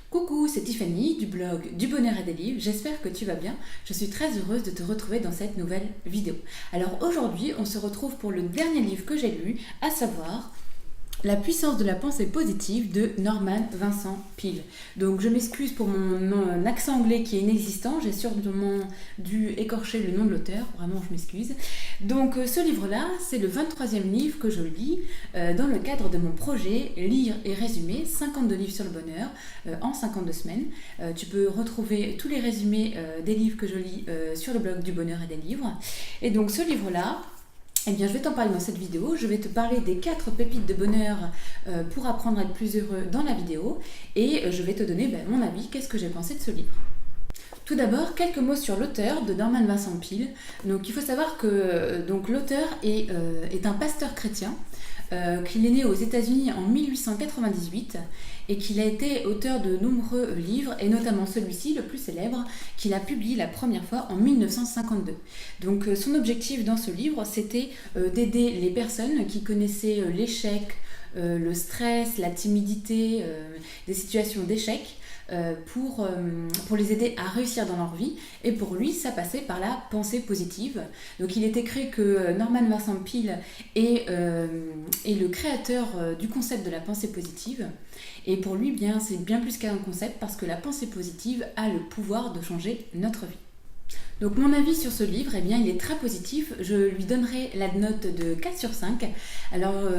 Coucou, c'est Tiffany du blog Du Bonheur et des Livres, j'espère que tu vas bien. Je suis très heureuse de te retrouver dans cette nouvelle vidéo. Alors aujourd'hui, on se retrouve pour le dernier livre que j'ai lu, à savoir La puissance de la pensée positive de Norman Vincent Peale. Donc je m'excuse pour mon accent anglais qui est inexistant, j'ai sûrement dû écorcher le nom de l'auteur, vraiment je m'excuse. Donc ce livre-là, c'est le 23e livre que je lis dans le cadre de mon projet Lire et résumer 52 livres sur le bonheur en 52 semaines. Tu peux retrouver tous les résumés des livres que je lis sur le blog du Bonheur et des Livres. Et donc ce livre-là, eh bien, je vais t'en parler dans cette vidéo. Je vais te parler des 4 pépites de bonheur pour apprendre à être plus heureux dans la vidéo. Et je vais te donner mon avis, qu'est-ce que j'ai pensé de ce livre. Tout d'abord, quelques mots sur l'auteur de Norman Vincent Peale. Donc, il faut savoir que l'auteur est un pasteur chrétien, qu'il est né aux États-Unis en 1898 et qu'il a été auteur de nombreux livres, et notamment celui-ci, le plus célèbre, qu'il a publié la première fois en 1952. Donc son objectif dans ce livre, c'était d'aider les personnes qui connaissaient l'échec, le stress, la timidité, des situations d'échec, pour les aider à réussir dans leur vie. Et pour lui, ça passait par la pensée positive. Donc il est écrit que Norman Vincent Peale est le créateur du concept de la pensée positive. Et pour lui, c'est bien plus qu'un concept, parce que la pensée positive a le pouvoir de changer notre vie. Donc mon avis sur ce livre, il est très positif. Je lui donnerai la note de 4 sur 5. Alors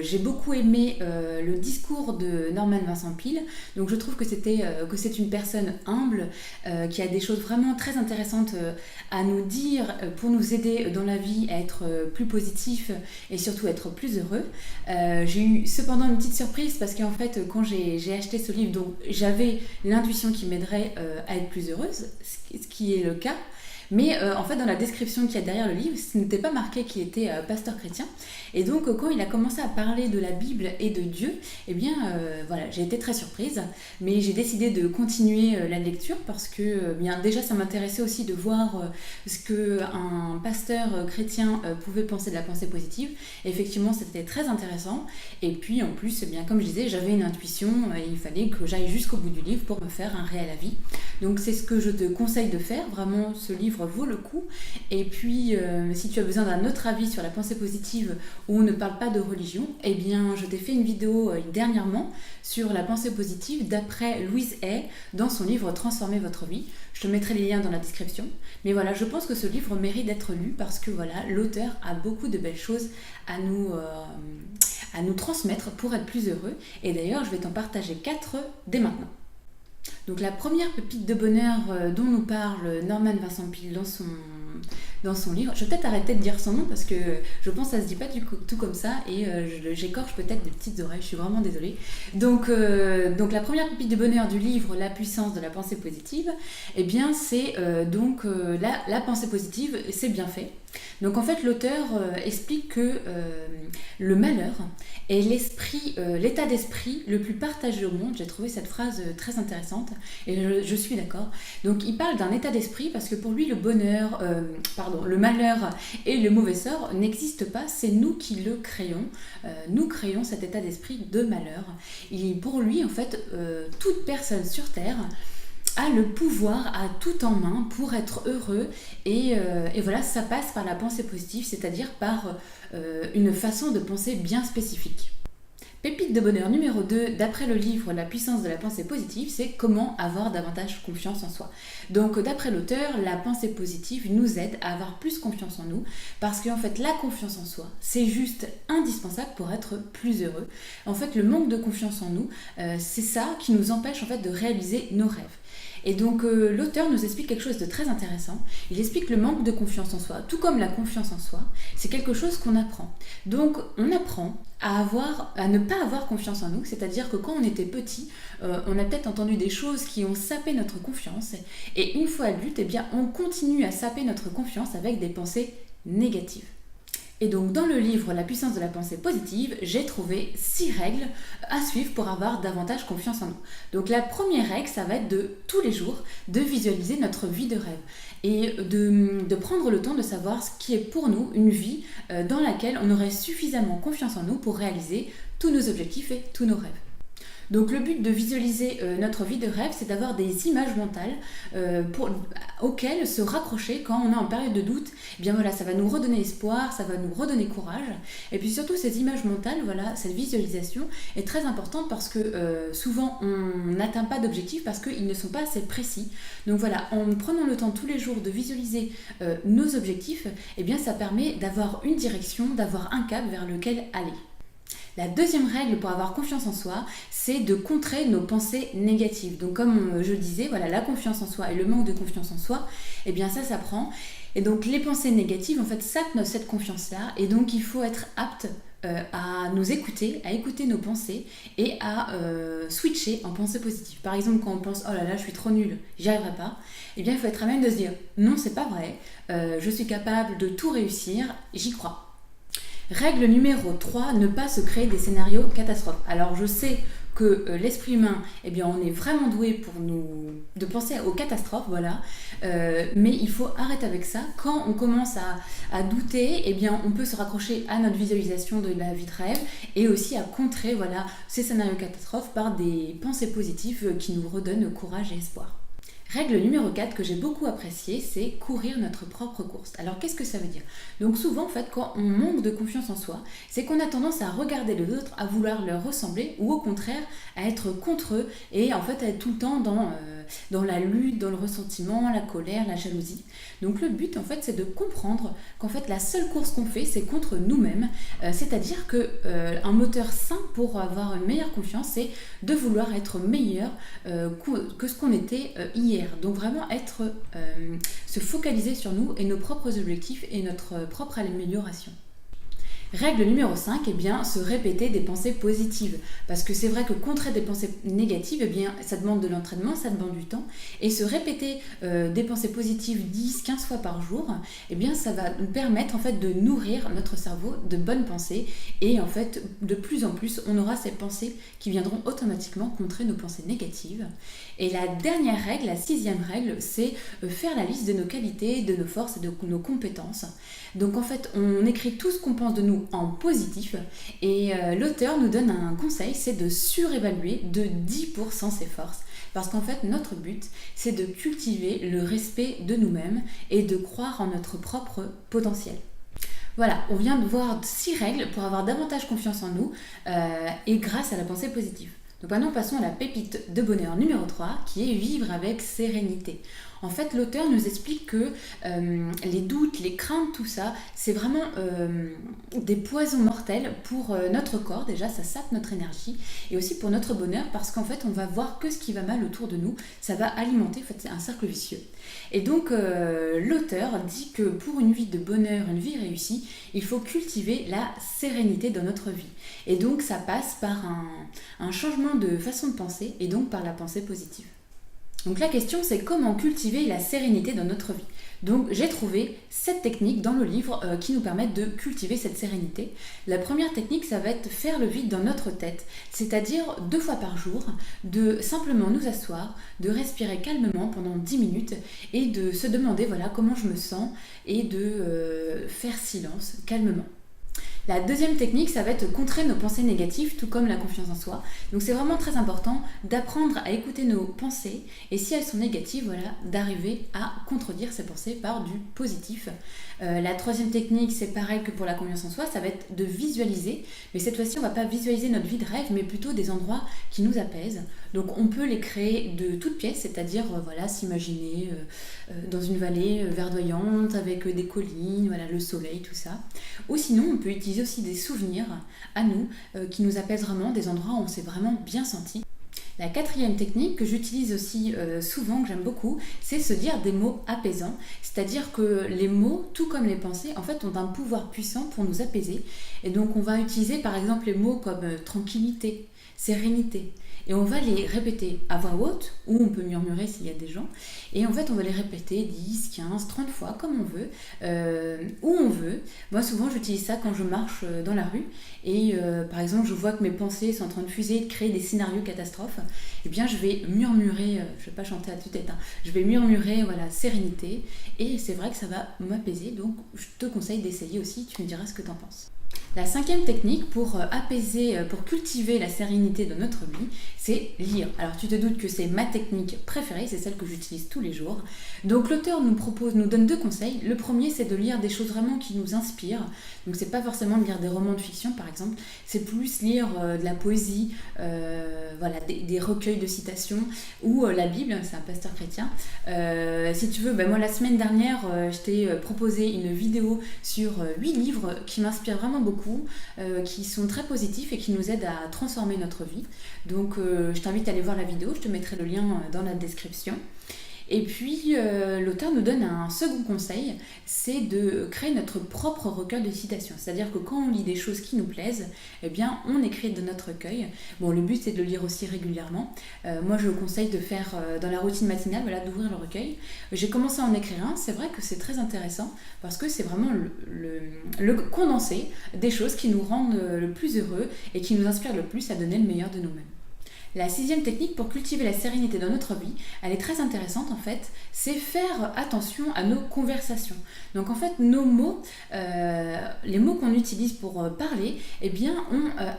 j'ai beaucoup aimé le discours de Norman Vincent Peale. Donc je trouve que c'est une personne humble qui a des choses vraiment très intéressantes à nous dire pour nous aider dans la vie à être plus positif et surtout être plus heureux. J'ai eu cependant une petite surprise, parce qu'en fait quand j'ai acheté ce livre, donc j'avais l'intuition qui m'aiderait à être plus heureuse, ce qui est le cas. Mais en fait, dans la description qu'il y a derrière le livre, ce n'était pas marqué qu'il était pasteur chrétien. Et donc, quand il a commencé à parler de la Bible et de Dieu, voilà, j'ai été très surprise. Mais j'ai décidé de continuer la lecture, parce que déjà, ça m'intéressait aussi de voir ce qu'un pasteur chrétien pouvait penser de la pensée positive. Et effectivement, c'était très intéressant. Et puis, en plus, comme je disais, j'avais une intuition et il fallait que j'aille jusqu'au bout du livre pour me faire un réel avis. Donc, c'est ce que je te conseille de faire. Vraiment, ce livre vaut le coup. Et puis si tu as besoin d'un autre avis sur la pensée positive, où on ne parle pas de religion, je t'ai fait une vidéo dernièrement sur la pensée positive d'après Louise Hay dans son livre Transformer votre vie. Je te mettrai les liens dans la description. Mais voilà, je pense que ce livre mérite d'être lu, parce que voilà, l'auteur a beaucoup de belles choses à nous transmettre pour être plus heureux. Et d'ailleurs, je vais t'en partager 4 dès maintenant. Donc la première pépite de bonheur dont nous parle Norman Vincent Peale dans son livre, je vais peut-être arrêter de dire son nom, parce que je pense que ça se dit pas tout comme ça, et j'écorche peut-être des petites oreilles, je suis vraiment désolée. Donc la première pépite de bonheur du livre La puissance de la pensée positive, c'est la pensée positive, c'est bien fait. Donc en fait, l'auteur explique que le malheur est l'état d'esprit le plus partagé au monde. J'ai trouvé cette phrase très intéressante et je suis d'accord. Donc il parle d'un état d'esprit, parce que pour lui le malheur et le mauvais sort n'existent pas, c'est nous qui le créons. Nous créons cet état d'esprit de malheur. Et pour lui, en fait, toute personne sur Terre a le pouvoir, a tout en main pour être heureux, et voilà, ça passe par la pensée positive, c'est-à-dire par une façon de penser bien spécifique. Pépite de bonheur numéro 2, d'après le livre La puissance de la pensée positive, c'est comment avoir davantage confiance en soi. Donc d'après l'auteur, la pensée positive nous aide à avoir plus confiance en nous, parce qu'en fait la confiance en soi, c'est juste indispensable pour être plus heureux. En fait, le manque de confiance en nous, c'est ça qui nous empêche en fait de réaliser nos rêves. Et donc l'auteur nous explique quelque chose de très intéressant. Il explique le manque de confiance en soi, tout comme la confiance en soi, c'est quelque chose qu'on apprend. Donc on apprend à ne pas avoir confiance en nous, c'est-à-dire que quand on était petit, on a peut-être entendu des choses qui ont sapé notre confiance, et une fois adulte, on continue à saper notre confiance avec des pensées négatives. Et donc dans le livre La puissance de la pensée positive, j'ai trouvé 6 règles à suivre pour avoir davantage confiance en nous. Donc la première règle, ça va être de tous les jours de visualiser notre vie de rêve, et de prendre le temps de savoir ce qui est pour nous une vie dans laquelle on aurait suffisamment confiance en nous pour réaliser tous nos objectifs et tous nos rêves. Donc le but de visualiser notre vie de rêve, c'est d'avoir des images mentales auxquelles se raccrocher quand on est en période de doute. Et bien voilà, ça va nous redonner espoir, ça va nous redonner courage. Et puis surtout ces images mentales, voilà, cette visualisation est très importante parce que souvent on n'atteint pas d'objectifs parce qu'ils ne sont pas assez précis. Donc voilà, en prenant le temps tous les jours de visualiser nos objectifs, et bien ça permet d'avoir une direction, d'avoir un cap vers lequel aller. La deuxième règle pour avoir confiance en soi, c'est de contrer nos pensées négatives. Donc comme je le disais, voilà, la confiance en soi et le manque de confiance en soi, eh bien ça s'apprend. Et donc les pensées négatives, en fait, sapent cette confiance-là. Et donc il faut être apte à nous écouter, à écouter nos pensées et à switcher en pensée positive. Par exemple, quand on pense « Oh là là, je suis trop nulle, j'y arriverai pas », eh bien il faut être à même de se dire « Non, c'est pas vrai, je suis capable de tout réussir, j'y crois ». Règle numéro 3, ne pas se créer des scénarios catastrophes. Alors je sais que l'esprit humain, eh bien, on est vraiment doué de penser aux catastrophes, voilà. Mais il faut arrêter avec ça. Quand on commence à douter, eh bien, on peut se raccrocher à notre visualisation de la vie de rêve et aussi à contrer, voilà, ces scénarios catastrophes par des pensées positives qui nous redonnent courage et espoir. Règle numéro 4 que j'ai beaucoup appréciée, c'est courir notre propre course. Alors qu'est-ce que ça veut dire? Donc souvent en fait quand on manque de confiance en soi, c'est qu'on a tendance à regarder les autres, à vouloir leur ressembler ou au contraire à être contre eux et en fait à être tout le temps dans la lutte, dans le ressentiment, la colère, la jalousie. Donc le but en fait c'est de comprendre qu'en fait la seule course qu'on fait c'est contre nous-mêmes, c'est-à-dire que un moteur sain pour avoir une meilleure confiance c'est de vouloir être meilleur que ce qu'on était hier. Donc vraiment se focaliser sur nous et nos propres objectifs et notre propre amélioration. Règle numéro 5, eh bien, se répéter des pensées positives. Parce que c'est vrai que contrer des pensées négatives, eh bien, ça demande de l'entraînement, ça demande du temps. Et se répéter des pensées positives 10-15 fois par jour, eh bien, ça va nous permettre en fait, de nourrir notre cerveau de bonnes pensées. Et en fait, de plus en plus, on aura ces pensées qui viendront automatiquement contrer nos pensées négatives. Et la dernière règle, la 6e règle, c'est faire la liste de nos qualités, de nos forces et de nos compétences. Donc en fait, on écrit tout ce qu'on pense de nous en positif et l'auteur nous donne un conseil, c'est de surévaluer de 10% ses forces. Parce qu'en fait, notre but, c'est de cultiver le respect de nous-mêmes et de croire en notre propre potentiel. Voilà, on vient de voir 6 règles pour avoir davantage confiance en nous et grâce à la pensée positive. Donc maintenant, passons à la pépite de bonheur numéro 3, qui est vivre avec sérénité. En fait, l'auteur nous explique que les doutes, les craintes, tout ça, c'est vraiment des poisons mortels pour notre corps. Déjà, ça sape notre énergie et aussi pour notre bonheur parce qu'en fait, on va voir que ce qui va mal autour de nous. Ça va alimenter, en fait, c'est un cercle vicieux. Et donc, l'auteur dit que pour une vie de bonheur, une vie réussie, il faut cultiver la sérénité dans notre vie. Et donc, ça passe par un changement de façon de penser et donc par la pensée positive. Donc la question c'est comment cultiver la sérénité dans notre vie. Donc j'ai trouvé 7 techniques dans le livre qui nous permettent de cultiver cette sérénité. La première technique ça va être faire le vide dans notre tête, c'est-à-dire 2 fois par jour, de simplement nous asseoir, de respirer calmement pendant 10 minutes et de se demander voilà comment je me sens et de faire silence calmement. La deuxième technique, ça va être contrer nos pensées négatives, tout comme la confiance en soi. Donc c'est vraiment très important d'apprendre à écouter nos pensées et si elles sont négatives, voilà, d'arriver à contredire ces pensées par du positif. La troisième technique, c'est pareil que pour la confiance en soi, ça va être de visualiser. Mais cette fois-ci, on ne va pas visualiser notre vie de rêve, mais plutôt des endroits qui nous apaisent. Donc on peut les créer de toutes pièces, c'est-à-dire voilà, s'imaginer dans une vallée verdoyante avec des collines, voilà, le soleil, tout ça. Ou sinon, on peut utiliser aussi des souvenirs à nous qui nous apaisent vraiment, des endroits où on s'est vraiment bien senti. La quatrième technique que j'utilise aussi souvent, que j'aime beaucoup, c'est se dire des mots apaisants. C'est-à-dire que les mots, tout comme les pensées, en fait, ont un pouvoir puissant pour nous apaiser. Et donc, on va utiliser par exemple les mots comme tranquillité, sérénité. Et on va les répéter à voix haute, ou on peut murmurer s'il y a des gens. Et en fait, on va les répéter 10, 15, 30 fois, comme on veut, où on veut. Moi, souvent, j'utilise ça quand je marche dans la rue. Et par exemple, je vois que mes pensées sont en train de fuser, de créer des scénarios catastrophes. Eh bien, je vais murmurer, je ne vais pas chanter à tue-tête, hein, je vais murmurer, voilà, sérénité. Et c'est vrai que ça va m'apaiser. Donc, je te conseille d'essayer aussi, tu me diras ce que tu en penses. La cinquième technique pour apaiser, pour cultiver la sérénité de notre vie, c'est lire. Alors tu te doutes que c'est ma technique préférée, c'est celle que j'utilise tous les jours. Donc l'auteur nous donne 2 conseils. Le premier, c'est de lire des choses vraiment qui nous inspirent. Donc c'est pas forcément de lire des romans de fiction par exemple, c'est plus lire de la poésie, voilà, des recueils de citations ou la Bible, c'est un pasteur chrétien. Si tu veux, moi la semaine dernière, je t'ai proposé une vidéo sur 8 livres qui m'inspirent vraiment beaucoup, qui sont très positifs et qui nous aident à transformer notre vie. Donc je t'invite à aller voir la vidéo, je te mettrai le lien dans la description. Et puis l'auteur nous donne un second conseil, c'est de créer notre propre recueil de citations. C'est-à-dire que quand on lit des choses qui nous plaisent, eh bien on écrit dans notre recueil. Bon, le but c'est de le lire aussi régulièrement. Moi je conseille de faire dans la routine matinale, voilà, d'ouvrir le recueil. J'ai commencé à en écrire un, c'est vrai que c'est très intéressant parce que c'est vraiment le condensé des choses qui nous rendent le plus heureux et qui nous inspirent le plus à donner le meilleur de nous-mêmes. La 6e technique pour cultiver la sérénité dans notre vie, elle est très intéressante en fait, c'est faire attention à nos conversations. Donc en fait, nos mots, les mots qu'on utilise pour parler, eh bien,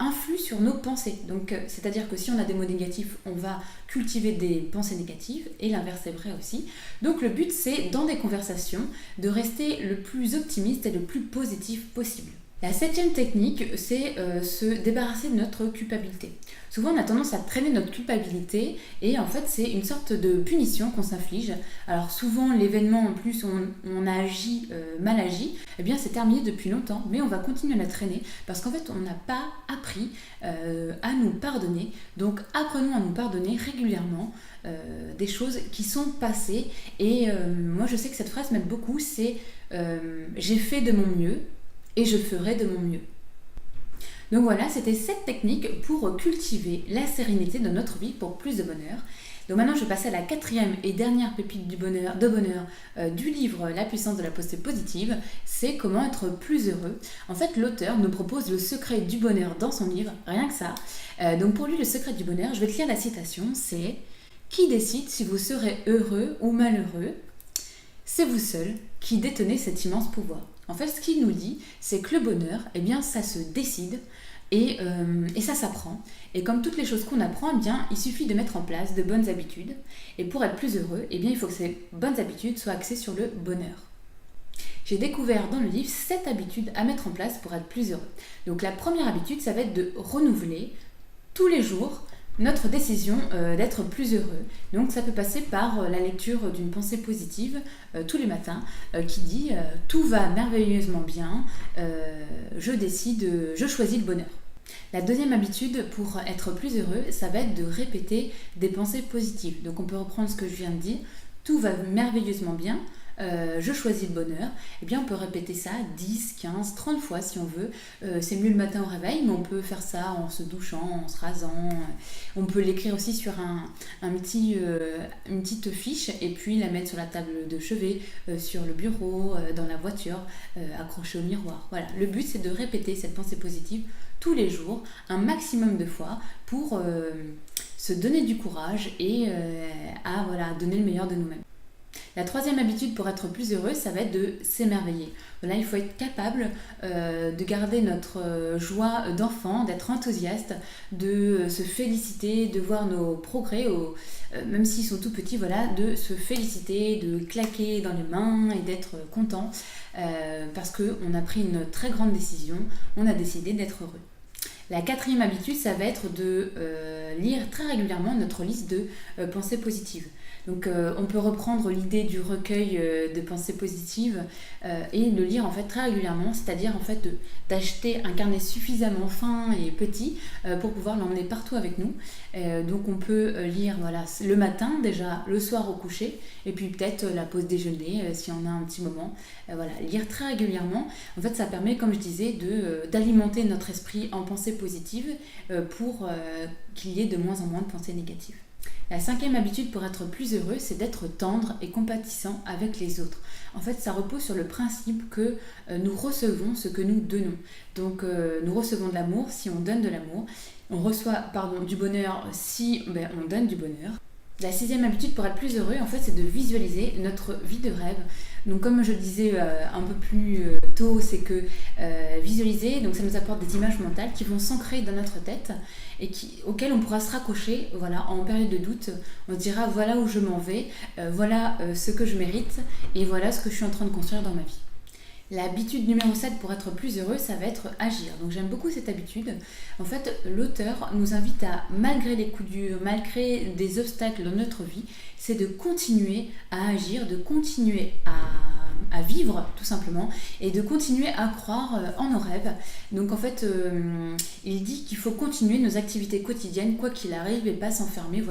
influent sur nos pensées. Donc c'est-à-dire que si on a des mots négatifs, on va cultiver des pensées négatives, et l'inverse est vrai aussi. Donc le but, c'est dans des conversations, de rester le plus optimiste et le plus positif possible. La 7e technique, c'est se débarrasser de notre culpabilité. Souvent, on a tendance à traîner notre culpabilité et en fait, c'est une sorte de punition qu'on s'inflige. Alors souvent, l'événement en plus où on a agi, mal agi, eh bien c'est terminé depuis longtemps, mais on va continuer à la traîner parce qu'en fait, on n'a pas appris à nous pardonner. Donc, apprenons à nous pardonner régulièrement des choses qui sont passées. Et moi, je sais que cette phrase m'aide beaucoup, c'est j'ai fait de mon mieux et je ferai de mon mieux. Donc voilà, c'était 7 techniques pour cultiver la sérénité dans notre vie pour plus de bonheur. Donc maintenant, je vais passer à la 4e et dernière pépite de bonheur du livre La puissance de la pensée positive, c'est comment être plus heureux. En fait, l'auteur nous propose le secret du bonheur dans son livre, rien que ça. Donc pour lui, le secret du bonheur, je vais te lire la citation, c'est « Qui décide si vous serez heureux ou malheureux ? C'est vous seul qui détenez cet immense pouvoir. » En fait, ce qu'il nous dit, c'est que le bonheur, eh bien, ça se décide et ça s'apprend. Et comme toutes les choses qu'on apprend, eh bien, il suffit de mettre en place de bonnes habitudes. Et pour être plus heureux, eh bien, il faut que ces bonnes habitudes soient axées sur le bonheur. J'ai découvert dans le livre 7 habitudes à mettre en place pour être plus heureux. Donc la première habitude, ça va être de renouveler tous les jours notre décision d'être plus heureux. Donc ça peut passer par la lecture d'une pensée positive tous les matins qui dit tout va merveilleusement bien, je choisis le bonheur. La deuxième habitude pour être plus heureux, ça va être de répéter des pensées positives. Donc on peut reprendre ce que je viens de dire, tout va merveilleusement bien, je choisis le bonheur, et bien on peut répéter ça 10, 15, 30 fois si on veut. C'est mieux le matin au réveil, mais on peut faire ça en se douchant, en se rasant. On peut l'écrire aussi sur une petite fiche et puis la mettre sur la table de chevet, sur le bureau, dans la voiture, accrochée au miroir. Voilà. Le but, c'est de répéter cette pensée positive tous les jours, un maximum de fois pour se donner du courage et à donner le meilleur de nous-mêmes. La troisième habitude pour être plus heureux, ça va être de s'émerveiller. Voilà, il faut être capable de garder notre joie d'enfant, d'être enthousiaste, de se féliciter, de voir nos progrès, même s'ils sont tout petits, voilà, de se féliciter, de claquer dans les mains et d'être content parce qu'on a pris une très grande décision, on a décidé d'être heureux. La 4e habitude, ça va être de lire très régulièrement notre liste de pensées positives. Donc on peut reprendre l'idée du recueil de pensées positives et le lire en fait très régulièrement, c'est-à-dire en fait d'acheter un carnet suffisamment fin et petit pour pouvoir l'emmener partout avec nous. Donc on peut lire le matin déjà, le soir au coucher et puis peut-être la pause déjeuner si on a un petit moment. Lire très régulièrement. En fait ça permet, comme je disais, d'alimenter notre esprit en pensées positives pour qu'il y ait de moins en moins de pensées négatives. La 5e habitude pour être plus heureux, c'est d'être tendre et compatissant avec les autres. En fait, ça repose sur le principe que nous recevons ce que nous donnons. Donc, nous recevons de l'amour si on donne de l'amour. On reçoit du bonheur si on donne du bonheur. La sixième habitude pour être plus heureux, en fait, c'est de visualiser notre vie de rêve. Donc, comme je disais un peu plus tôt, c'est que visualiser, donc ça nous apporte des images mentales qui vont s'ancrer dans notre tête et auxquelles on pourra se raccrocher. Voilà, en période de doute, on se dira voilà où je m'en vais, voilà ce que je mérite et voilà ce que je suis en train de construire dans ma vie. L'habitude numéro 7 pour être plus heureux, ça va être agir. Donc j'aime beaucoup cette habitude. En fait, l'auteur nous invite à, malgré les coups durs, malgré des obstacles dans notre vie, c'est de continuer à agir, de continuer à vivre tout simplement et de continuer à croire en nos rêves. Donc en fait, il dit qu'il faut continuer nos activités quotidiennes quoi qu'il arrive et pas s'enfermer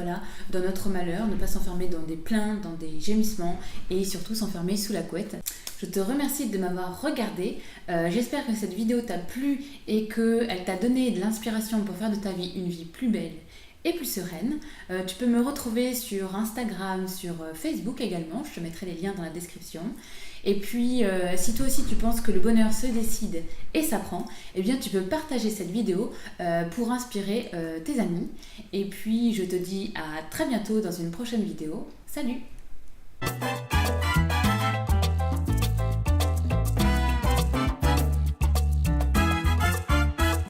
dans notre malheur, ne pas s'enfermer dans des plaintes, dans des gémissements et surtout s'enfermer sous la couette. Je te remercie de m'avoir regardé. J'espère que cette vidéo t'a plu et qu'elle t'a donné de l'inspiration pour faire de ta vie une vie plus belle et plus sereine. Tu peux me retrouver sur Instagram, sur Facebook également. Je te mettrai les liens dans la description. Et puis, si toi aussi tu penses que le bonheur se décide et s'apprend, eh bien tu peux partager cette vidéo pour inspirer tes amis. Et puis, je te dis à très bientôt dans une prochaine vidéo. Salut!